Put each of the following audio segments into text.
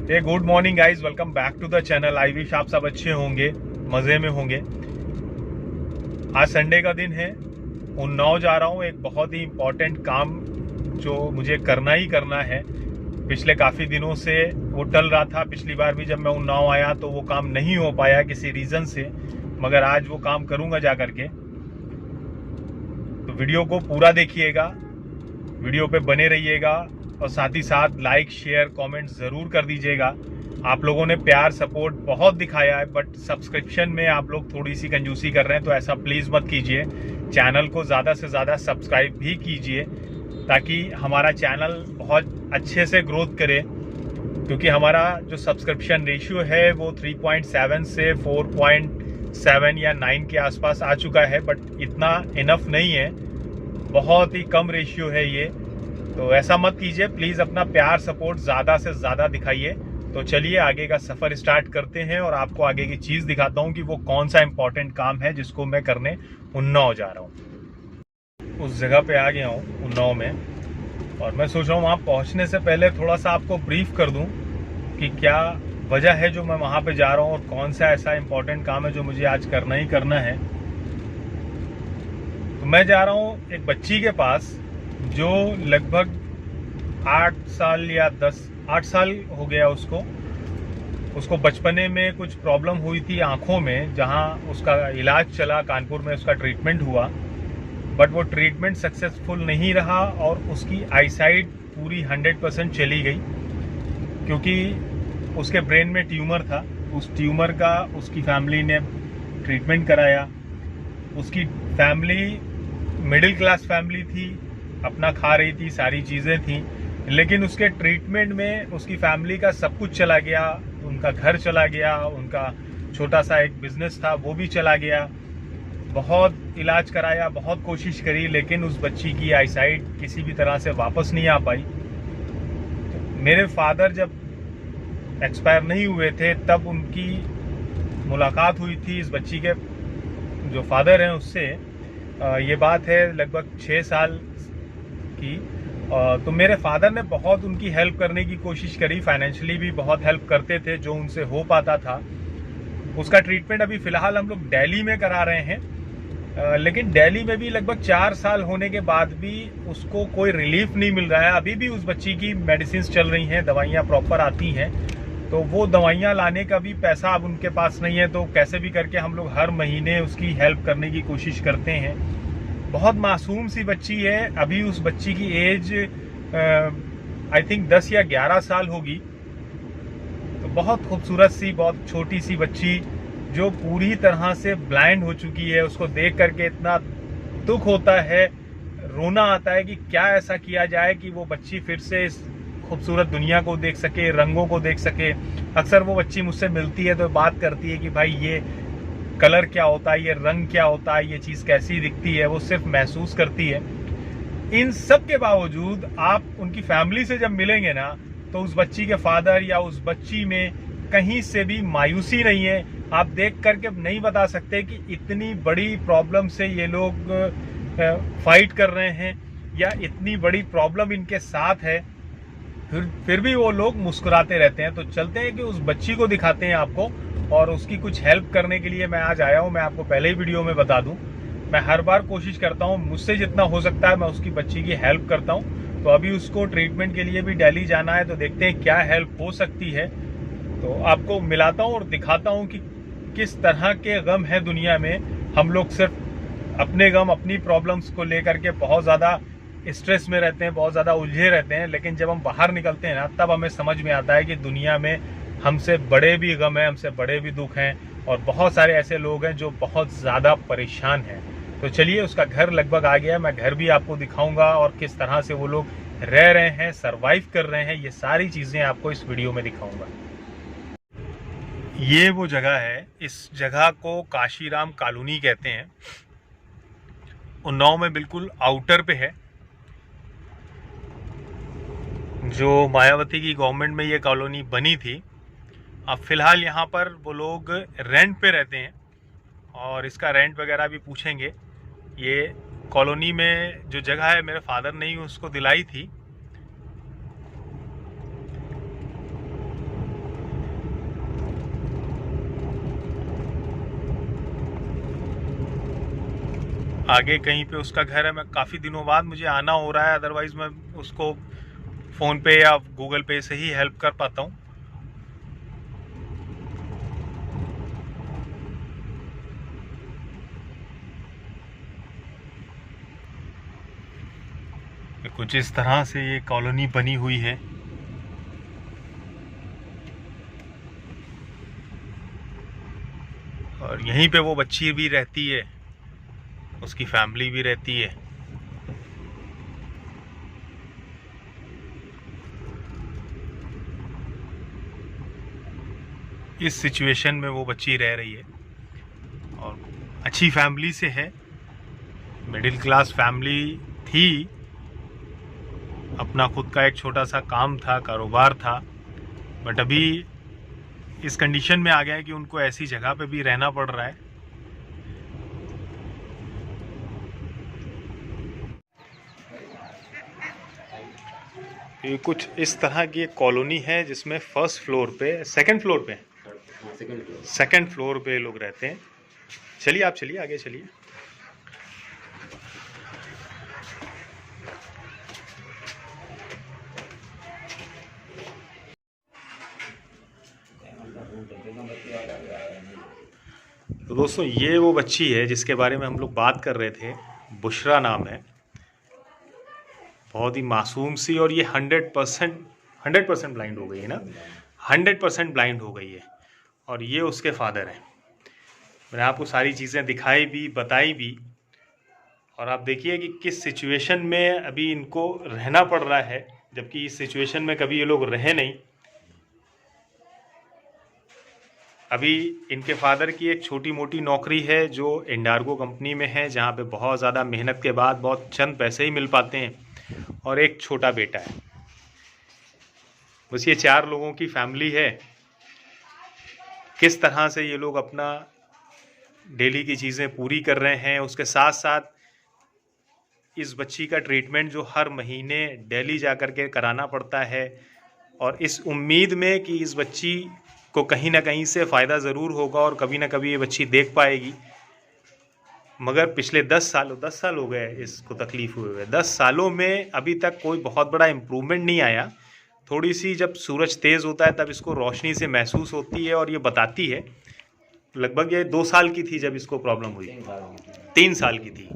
Good morning guys, welcome back to the channel. I wish आप सब अच्छे होंगे, मज़े में होंगे। आज संडे का दिन है, उन्नाव जा रहा हूँ। एक बहुत ही इम्पोर्टेंट काम जो मुझे करना ही करना है। पिछले काफ़ी दिनों से वो टल रहा था। पिछली बार भी जब मैं उन्नाव आया तो वो काम नहीं हो पाया किसी रीज़न से, मगर आज वो काम करूँगा जा करके। तो वीडियो को पूरा देखिएगा, वीडियो पे बने रहिएगा और साथ ही साथ लाइक शेयर कमेंट ज़रूर कर दीजिएगा। आप लोगों ने प्यार सपोर्ट बहुत दिखाया है, बट सब्सक्रिप्शन में आप लोग थोड़ी सी कंजूसी कर रहे हैं, तो ऐसा प्लीज़ मत कीजिए। चैनल को ज़्यादा से ज़्यादा सब्सक्राइब भी कीजिए ताकि हमारा चैनल बहुत अच्छे से ग्रोथ करे, क्योंकि हमारा जो सब्सक्रिप्शन रेशियो है वो 3.7 से 4.7 या 9 के आसपास आ चुका है, बट इतना इनफ नहीं है, बहुत ही कम रेशियो है ये। तो ऐसा मत कीजिए प्लीज़, अपना प्यार सपोर्ट ज़्यादा से ज़्यादा दिखाइए। तो चलिए आगे का सफ़र स्टार्ट करते हैं और आपको आगे की चीज़ दिखाता हूँ कि वो कौन सा इम्पोर्टेंट काम है जिसको मैं करने उन्नाव जा रहा हूँ। उस जगह पे आ गया हूँ उन्नाव में, और मैं सोच रहा हूँ वहाँ पहुँचने से पहले थोड़ा सा आपको ब्रीफ कर दूँ कि क्या वजह है जो मैं वहाँ पे जा रहा हूँ और कौन सा ऐसा इम्पोर्टेंट काम है जो मुझे आज करना ही करना है। तो मैं जा रहा हूँ एक बच्ची के पास जो लगभग 8 साल या 8 साल हो गया उसको बचपने में कुछ प्रॉब्लम हुई थी आँखों में, जहाँ उसका इलाज चला, कानपुर में उसका ट्रीटमेंट हुआ, बट वो ट्रीटमेंट सक्सेसफुल नहीं रहा और उसकी आईसाइट पूरी 100% चली गई, क्योंकि उसके ब्रेन में ट्यूमर था। उस ट्यूमर का उसकी फैमिली ने ट्रीटमेंट कराया। उसकी फैमिली मिडिल क्लास फैमिली थी, अपना खा रही थी, सारी चीज़ें थी, लेकिन उसके ट्रीटमेंट में उसकी फैमिली का सब कुछ चला गया। उनका घर चला गया, उनका छोटा सा एक बिजनेस था वो भी चला गया। बहुत इलाज कराया, बहुत कोशिश करी, लेकिन उस बच्ची की आईसाइट किसी भी तरह से वापस नहीं आ पाई। तो मेरे फादर जब एक्सपायर नहीं हुए थे तब उनकी मुलाकात हुई थी इस बच्ची के जो फादर हैं उससे। ये बात है लगभग 6 साल की। तो मेरे फादर ने बहुत उनकी हेल्प करने की कोशिश करी, फाइनेंशियली भी बहुत हेल्प करते थे जो उनसे हो पाता था। उसका ट्रीटमेंट अभी फ़िलहाल हम लोग दिल्ली में करा रहे हैं, लेकिन दिल्ली में भी लगभग 4 साल होने के बाद भी उसको कोई रिलीफ नहीं मिल रहा है। अभी भी उस बच्ची की मेडिसिन चल रही हैं, दवाइयाँ प्रॉपर आती हैं, तो वो दवाइयाँ लाने का भी पैसा अब उनके पास नहीं है। तो कैसे भी करके हम लोग हर महीने उसकी हेल्प करने की कोशिश करते हैं। बहुत मासूम सी बच्ची है, अभी उस बच्ची की एज आई थिंक 10 या 11 साल होगी। तो बहुत खूबसूरत सी, बहुत छोटी सी बच्ची जो पूरी तरह से ब्लाइंड हो चुकी है। उसको देख करके इतना दुख होता है, रोना आता है कि क्या ऐसा किया जाए कि वो बच्ची फिर से इस खूबसूरत दुनिया को देख सके, रंगों को देख सके। अक्सर वो बच्ची मुझसे मिलती है तो बात करती है कि भाई ये कलर क्या होता है, ये रंग क्या होता है, ये चीज़ कैसी दिखती है, वो सिर्फ महसूस करती है। इन सब के बावजूद आप उनकी फैमिली से जब मिलेंगे ना, तो उस बच्ची के फादर या उस बच्ची में कहीं से भी मायूसी नहीं है। आप देख करके नहीं बता सकते कि इतनी बड़ी प्रॉब्लम से ये लोग फाइट कर रहे हैं या इतनी बड़ी प्रॉब्लम इनके साथ है, फिर भी वो लोग मुस्कुराते रहते हैं। तो चलते हैं कि उस बच्ची को दिखाते हैं आपको, और उसकी कुछ हेल्प करने के लिए मैं आज आया हूँ। मैं आपको पहले ही वीडियो में बता दूं, मैं हर बार कोशिश करता हूँ, मुझसे जितना हो सकता है मैं उसकी बच्ची की हेल्प करता हूँ। तो अभी उसको ट्रीटमेंट के लिए भी दिल्ली जाना है, तो देखते हैं क्या हेल्प हो सकती है। तो आपको मिलाता हूँ और दिखाता हूँ कि किस तरह के गम है दुनिया में। हम लोग सिर्फ अपने गम, अपनी प्रॉब्लम्स को लेकर के बहुत ज़्यादा स्ट्रेस में रहते हैं, बहुत ज़्यादा उलझे रहते हैं, लेकिन जब हम बाहर निकलते हैं ना, तब हमें समझ में आता है कि दुनिया में हमसे बड़े भी गम हैं, हमसे बड़े भी दुख हैं, और बहुत सारे ऐसे लोग हैं जो बहुत ज़्यादा परेशान हैं। तो चलिए, उसका घर लगभग आ गया, मैं घर भी आपको दिखाऊंगा और किस तरह से वो लोग रह रहे हैं, सरवाइव कर रहे हैं, ये सारी चीज़ें आपको इस वीडियो में दिखाऊंगा। ये वो जगह है, इस जगह को काशीराम कॉलोनी कहते हैं, उन्नाव में बिल्कुल आउटर पे है। जो मायावती की गवर्नमेंट में ये कॉलोनी बनी थी, अब फ़िलहाल यहाँ पर वो लोग रेंट पे रहते हैं, और इसका रेंट वगैरह भी पूछेंगे। ये कॉलोनी में जो जगह है मेरे फादर ने ही उसको दिलाई थी। आगे कहीं पे उसका घर है। मैं काफ़ी दिनों बाद मुझे आना हो रहा है, अदरवाइज़ मैं उसको फ़ोन पे या गूगल पे से ही हेल्प कर पाता हूँ। कुछ इस तरह से ये कॉलोनी बनी हुई है। और यहीं पे वो बच्ची भी रहती है, उसकी फैमिली भी रहती है। इस सिचुएशन में वो बच्ची रह रही है और अच्छी फैमिली से है, मिडिल क्लास फैमिली थी, अपना खुद का एक छोटा सा काम था, कारोबार था, बट अभी इस कंडीशन में आ गया है कि उनको ऐसी जगह पे भी रहना पड़ रहा है। ये कुछ इस तरह की एक कॉलोनी है जिसमें फर्स्ट फ्लोर पे, सेकंड फ्लोर पे, सेकंड फ्लोर पे लोग रहते हैं। चलिए आप चलिए, आगे चलिए। तो दोस्तों ये वो बच्ची है जिसके बारे में हम लोग बात कर रहे थे, बुशरा नाम है, बहुत ही मासूम सी। और ये 100% ब्लाइंड हो गई है ना, 100% ब्लाइंड हो गई है। और ये उसके फादर हैं। मैंने आपको सारी चीज़ें दिखाई भी, बताई भी, और आप देखिए कि किस सिचुएशन में अभी इनको रहना पड़ रहा है, जबकि इस सिचुएशन में कभी ये लोग रहे नहीं। अभी इनके फादर की एक छोटी मोटी नौकरी है जो इंडार्गो कंपनी में है, जहाँ पे बहुत ज़्यादा मेहनत के बाद बहुत चंद पैसे ही मिल पाते हैं, और एक छोटा बेटा है। बस ये 4 लोगों की फैमिली है। किस तरह से ये लोग अपना डेली की चीज़ें पूरी कर रहे हैं, उसके साथ साथ इस बच्ची का ट्रीटमेंट जो हर महीने दिल्ली जा कर के कराना पड़ता है, और इस उम्मीद में कि इस बच्ची को कहीं ना कहीं से फ़ायदा ज़रूर होगा और कभी ना कभी ये बच्ची देख पाएगी। मगर पिछले 10 साल हो गए इसको तकलीफ़ हुए 10 सालों में अभी तक कोई बहुत बड़ा इम्प्रूवमेंट नहीं आया। थोड़ी सी जब सूरज तेज़ होता है तब इसको रोशनी से महसूस होती है, और ये बताती है। लगभग ये 2 साल की थी जब इसको प्रॉब्लम हुई, 3 साल की थी।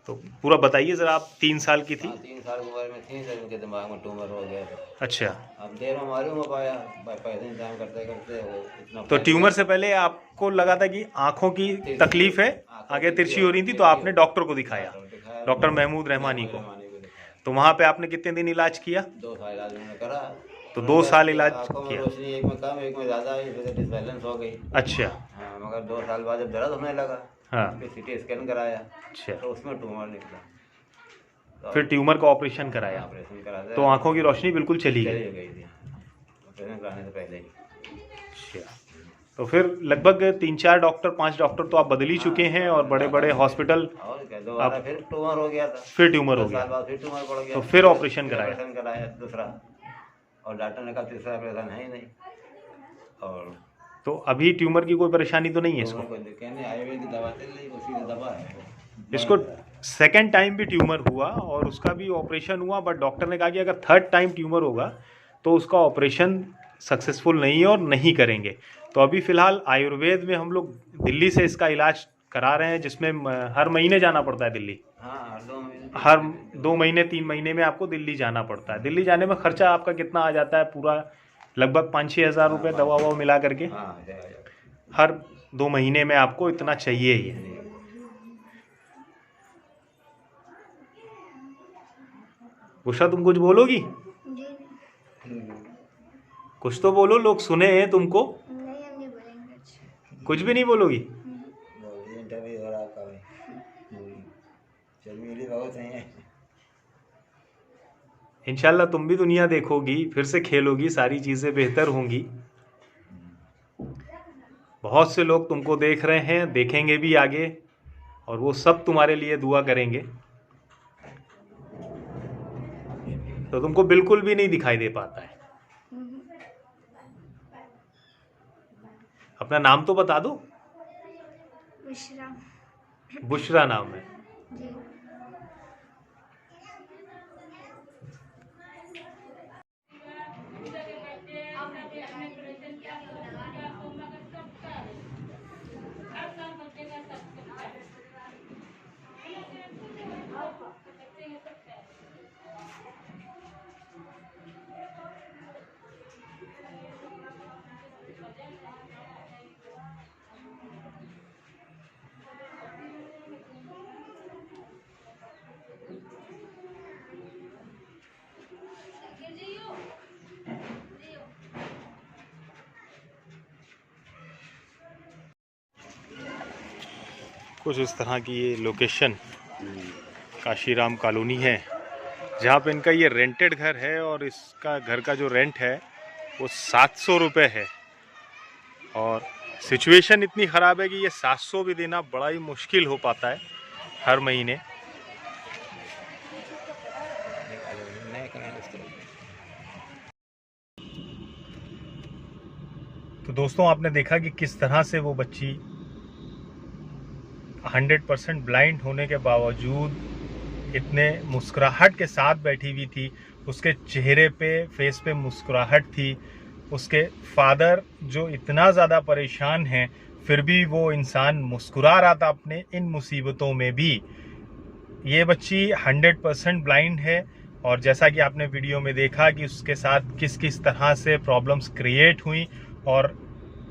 तो पूरा बताइए ज़रा आप। 3 साल की थी? 3 साल की उम्र में थी जब इनके दिमाग में ट्यूमर हो गया था। अच्छा। अब देर में मालूम हो पाया, पैसे इंतजाम करते करते वो इतना। तो ट्यूमर से पहले आपको लगा था कि आंखों की तकलीफ है, आगे तिरछी हो रही थी, तो आपने डॉक्टर को दिखाया, डॉक्टर महमूद रहमानी को। तो वहाँ पे आपने कितने दिन इलाज किया? 2 साल इलाज उन्होंने करा। तो 2 साल इलाज किया। रोशनी एक में कम एक में ज़्यादा, डिसबैलेंस हो गई। अच्छा। हाँ, मगर 2 साल बाद जब दर्द होने लगा, हाँ, फिर सीटी स्कैन कराया। अच्छा। तो उसमें ट्यूमर निकला। तो फिर ट्यूमर का ऑपरेशन कराया, ऑपरेशन करा तो आंखों की रोशनी बिल्कुल चली गई थी ऑपरेशन कराने से पहले ही। अच्छा। तो फिर लगभग 3-4 डॉक्टर, 5 डॉक्टर तो आप बदल ही चुके हैं, और बड़े बड़े हॉस्पिटल। और क्या, दोबारा फिर ट्यूमर हो गया था। फिर ट्यूमर हो 2 साल गया, बाद फिर ट्यूमर पड़ गया, तो फिर ऑपरेशन कराया दूसरा। और डॉक्टर ने कहा तीसरा ऑपरेशन है ही नहीं। और तो अभी ट्यूमर की कोई परेशानी तो नहीं है इसको? कहने आयुर्वेद की दवा चल रही, उसी की दवा है इसको। सेकंड टाइम भी ट्यूमर हुआ और उसका भी ऑपरेशन हुआ, बट डॉक्टर ने कहा कि अगर थर्ड टाइम ट्यूमर होगा तो उसका ऑपरेशन सक्सेसफुल नहीं है और नहीं करेंगे। तो अभी फ़िलहाल आयुर्वेद में हम लोग दिल्ली से इसका इलाज करा रहे हैं, जिसमें हर महीने जाना पड़ता है दिल्ली। हाँ, हर 2 महीने 3 महीने में आपको दिल्ली जाना पड़ता है। दिल्ली जाने में खर्चा आपका कितना आ जाता है? पूरा लगभग 5-6 हज़ार रुपये दवा ववा मिला करके। हर 2 महीने में आपको इतना चाहिए ही। उषा, तुम कुछ बोलोगी? कुछ तो बोलो, लोग सुने हैं तुमको। नहीं बोलेंगे। कुछ भी नहीं बोलोगी? इंशाल्लाह तुम भी दुनिया देखोगी, फिर से खेलोगी, सारी चीज़ें बेहतर होंगी। बहुत से लोग तुमको देख रहे हैं, देखेंगे भी आगे, और वो सब तुम्हारे लिए दुआ करेंगे। तो तुमको बिल्कुल भी नहीं दिखाई दे पाता है। अपना नाम तो बता दो। बुशरा। बुशरा नाम है। जी। कुछ इस तरह की ये लोकेशन काशीराम कॉलोनी है, जहाँ पे इनका ये रेंटेड घर है और इसका घर का जो रेंट है वो 700 रुपये है। और सिचुएशन इतनी ख़राब है कि ये 700 भी देना बड़ा ही मुश्किल हो पाता है हर महीने। तो दोस्तों, आपने देखा कि किस तरह से वो बच्ची 100% ब्लाइंड होने के बावजूद इतने मुस्कुराहट के साथ बैठी हुई थी। उसके चेहरे पे, फेस पे मुस्कुराहट थी। उसके फादर जो इतना ज़्यादा परेशान हैं, फिर भी वो इंसान मुस्कुरा रहा था अपने इन मुसीबतों में भी। ये बच्ची 100% ब्लाइंड है और जैसा कि आपने वीडियो में देखा कि उसके साथ किस किस तरह से प्रॉब्लम्स क्रिएट हुई और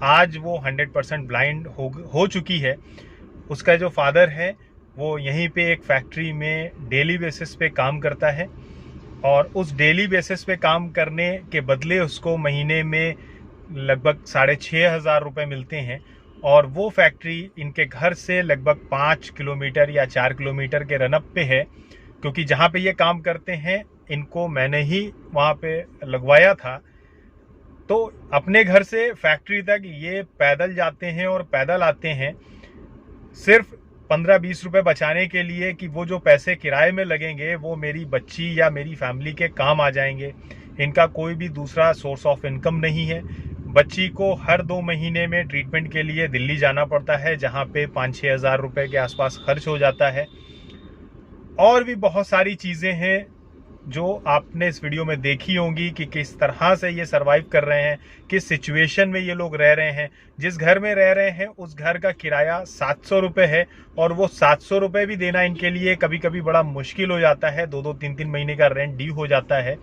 आज वो 100% ब्लाइंड हो चुकी है। उसका जो फादर है वो यहीं पे एक फैक्ट्री में डेली बेसिस पे काम करता है और उस डेली बेसिस पे काम करने के बदले उसको महीने में लगभग 6,500 रुपये मिलते हैं। और वो फैक्ट्री इनके घर से लगभग 5 किलोमीटर या 4 किलोमीटर के रनअप पे है, क्योंकि जहाँ पे ये काम करते हैं इनको मैंने ही वहाँ पे लगवाया था। तो अपने घर से फैक्ट्री तक ये पैदल जाते हैं और पैदल आते हैं, सिर्फ 15-20 रुपये बचाने के लिए कि वो जो पैसे किराए में लगेंगे वो मेरी बच्ची या मेरी फैमिली के काम आ जाएंगे। इनका कोई भी दूसरा सोर्स ऑफ इनकम नहीं है। बच्ची को हर 2 महीने में ट्रीटमेंट के लिए दिल्ली जाना पड़ता है, जहाँ पे 5-6 हज़ार रुपये के आसपास खर्च हो जाता है। और भी बहुत सारी चीज़ें हैं जो आपने इस वीडियो में देखी होंगी कि किस तरह से ये सरवाइव कर रहे हैं, किस सिचुएशन में ये लोग रह रहे हैं। जिस घर में रह रहे हैं उस घर का किराया 700 रुपये है और वो 700 रुपये भी देना इनके लिए कभी कभी बड़ा मुश्किल हो जाता है। 2-2, 3-3 महीने का रेंट ड्यू हो जाता है।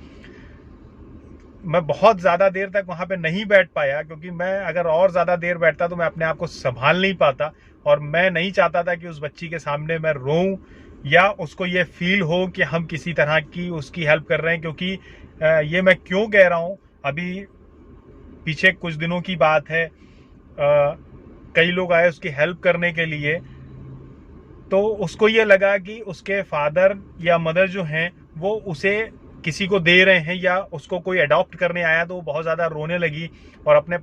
मैं बहुत ज़्यादा देर तक वहाँ पे नहीं बैठ पाया, क्योंकि मैं अगर और ज़्यादा देर बैठता तो मैं अपने आप को संभाल नहीं पाता और मैं नहीं चाहता था कि उस बच्ची के सामने मैं रोऊं या उसको ये फील हो कि हम किसी तरह की उसकी हेल्प कर रहे हैं। क्योंकि ये मैं क्यों कह रहा हूँ, अभी पीछे कुछ दिनों की बात है, कई लोग आए उसकी हेल्प करने के लिए, तो उसको ये लगा कि उसके फादर या मदर जो हैं वो उसे किसी को दे रहे हैं या उसको कोई अडॉप्ट करने आया। तो वो बहुत ज़्यादा रोने लगी और अपने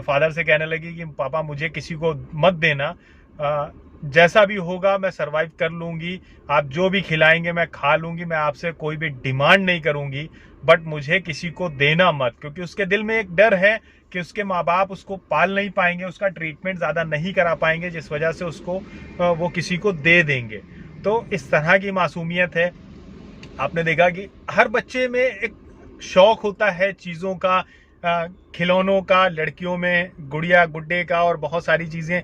फादर से कहने लगी कि पापा मुझे किसी को मत देना, जैसा भी होगा मैं सरवाइव कर लूँगी, आप जो भी खिलाएंगे मैं खा लूँगी, मैं आपसे कोई भी डिमांड नहीं करूँगी, बट मुझे किसी को देना मत। क्योंकि उसके दिल में एक डर है कि उसके माँ बाप उसको पाल नहीं पाएंगे, उसका ट्रीटमेंट ज़्यादा नहीं करा पाएंगे, जिस वजह से उसको वो किसी को दे देंगे। तो इस तरह की मासूमियत है। आपने देखा कि हर बच्चे में एक शौक होता है चीज़ों का, खिलौनों का, लड़कियों में गुड़िया गुड्डे का और बहुत सारी चीज़ें।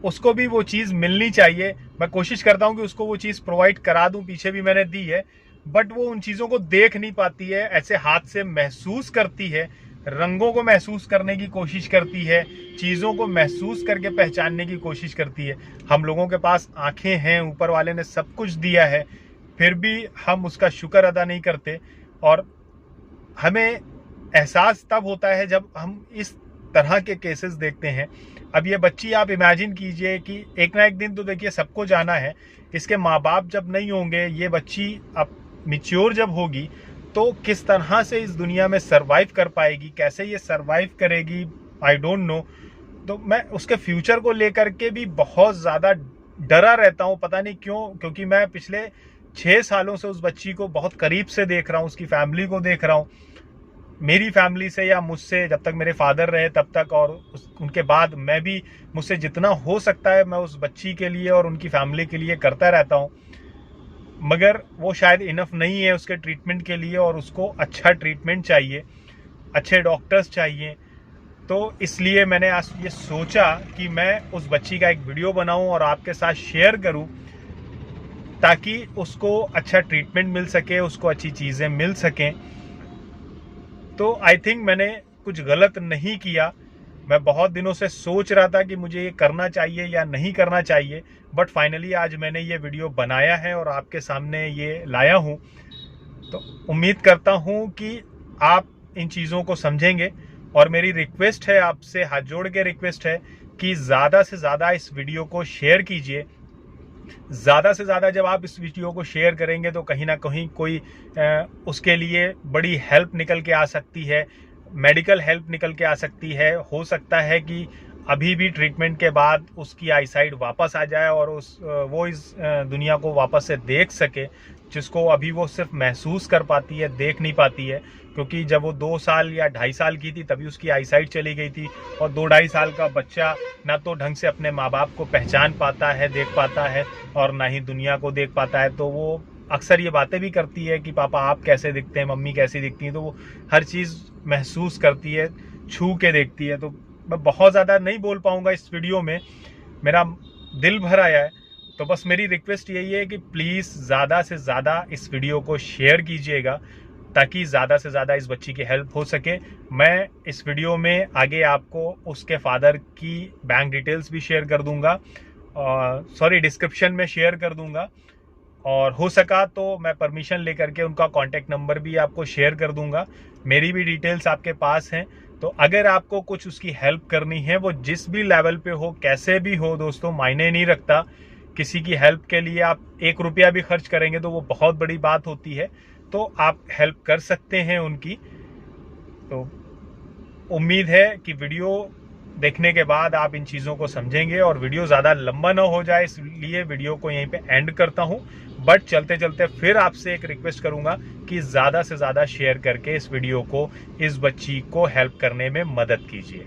उसको भी वो चीज़ मिलनी चाहिए। मैं कोशिश करता हूँ कि उसको वो चीज़ प्रोवाइड करा दूँ, पीछे भी मैंने दी है, बट वो उन चीज़ों को देख नहीं पाती है, ऐसे हाथ से महसूस करती है, रंगों को महसूस करने की कोशिश करती है, चीज़ों को महसूस करके पहचानने की कोशिश करती है। हम लोगों के पास आँखें हैं, ऊपर वाले ने सब कुछ दिया है, फिर भी हम उसका शुक्र अदा नहीं करते। और हमें एहसास तब होता है जब हम इस तरह के केसेस देखते हैं। अब ये बच्ची, आप इमेजिन कीजिए कि एक ना एक दिन तो देखिए सबको जाना है, इसके माँ बाप जब नहीं होंगे, ये बच्ची अब मैच्योर जब होगी तो किस तरह से इस दुनिया में सरवाइव कर पाएगी, कैसे ये सरवाइव करेगी, आई डोंट नो। तो मैं उसके फ्यूचर को लेकर के भी बहुत ज़्यादा डरा रहता हूँ, पता नहीं क्यों, क्योंकि मैं पिछले 6 सालों से उस बच्ची को बहुत करीब से देख रहा हूँ, उसकी फैमिली को देख रहा हूँ। मेरी फैमिली से या मुझसे जब तक मेरे फादर रहे तब तक और उनके बाद मैं भी मुझसे जितना हो सकता है मैं उस बच्ची के लिए और उनकी फैमिली के लिए करता रहता हूँ, मगर वो शायद इनफ नहीं है उसके ट्रीटमेंट के लिए और उसको अच्छा ट्रीटमेंट चाहिए, अच्छे डॉक्टर्स चाहिए। तो इसलिए मैंने आज ये सोचा कि मैं उस बच्ची का एक वीडियो बनाऊं और आपके साथ शेयर करूं ताकि उसको अच्छा ट्रीटमेंट मिल सके, उसको अच्छी चीज़ें मिल सकें। तो आई थिंक मैंने कुछ गलत नहीं किया। मैं बहुत दिनों से सोच रहा था कि मुझे ये करना चाहिए या नहीं करना चाहिए, बट फाइनली आज मैंने ये वीडियो बनाया है और आपके सामने ये लाया हूँ। तो उम्मीद करता हूँ कि आप इन चीज़ों को समझेंगे और मेरी रिक्वेस्ट है आपसे, हाथ जोड़ के रिक्वेस्ट है कि ज़्यादा से ज़्यादा इस वीडियो को शेयर कीजिए। ज़्यादा से ज़्यादा जब आप इस वीडियो को शेयर करेंगे तो कहीं ना कहीं कोई उसके लिए बड़ी हेल्प निकल के आ सकती है, मेडिकल हेल्प निकल के आ सकती है। हो सकता है कि अभी भी ट्रीटमेंट के बाद उसकी आईसाइट वापस आ जाए और वो इस दुनिया को वापस से देख सके, जिसको अभी वो सिर्फ महसूस कर पाती है, देख नहीं पाती है। क्योंकि जब वो 2 साल या 2.5 साल की थी तभी उसकी आईसाइट चली गई थी और 2-2.5 साल का बच्चा ना तो ढंग से अपने माँ बाप को पहचान पाता है, देख पाता है, और ना ही दुनिया को देख पाता है। तो वो अक्सर ये बातें भी करती है कि पापा आप कैसे दिखते हैं, मम्मी कैसी दिखती हैं। तो वो हर चीज़ महसूस करती है, छू के देखती है। तो मैं बहुत ज़्यादा नहीं बोल पाऊँगा इस वीडियो में, मेरा दिल भर आया है। तो बस मेरी रिक्वेस्ट यही है कि प्लीज़ ज़्यादा से ज़्यादा इस वीडियो को शेयर कीजिएगा ताकि ज़्यादा से ज़्यादा इस बच्ची की हेल्प हो सके। मैं इस वीडियो में आगे आपको उसके फादर की बैंक डिटेल्स भी शेयर कर दूंगा, डिस्क्रिप्शन में शेयर कर दूंगा, और हो सका तो मैं परमिशन लेकर के उनका कॉन्टैक्ट नंबर भी आपको शेयर कर दूंगा। मेरी भी डिटेल्स आपके पास हैं। तो अगर आपको कुछ उसकी हेल्प करनी है, वो जिस भी लेवल पे हो, कैसे भी हो दोस्तों, मायने नहीं रखता। किसी की हेल्प के लिए आप 1 रुपया भी खर्च करेंगे तो वो बहुत बड़ी बात होती है। तो आप हेल्प कर सकते हैं उनकी। तो उम्मीद है कि वीडियो देखने के बाद आप इन चीज़ों को समझेंगे और वीडियो ज़्यादा लंबा ना हो जाए, इसलिए वीडियो को यहीं पे एंड करता हूं। बट चलते चलते फिर आपसे एक रिक्वेस्ट करूंगा कि ज़्यादा से ज़्यादा शेयर करके इस वीडियो को, इस बच्ची को हेल्प करने में मदद कीजिए।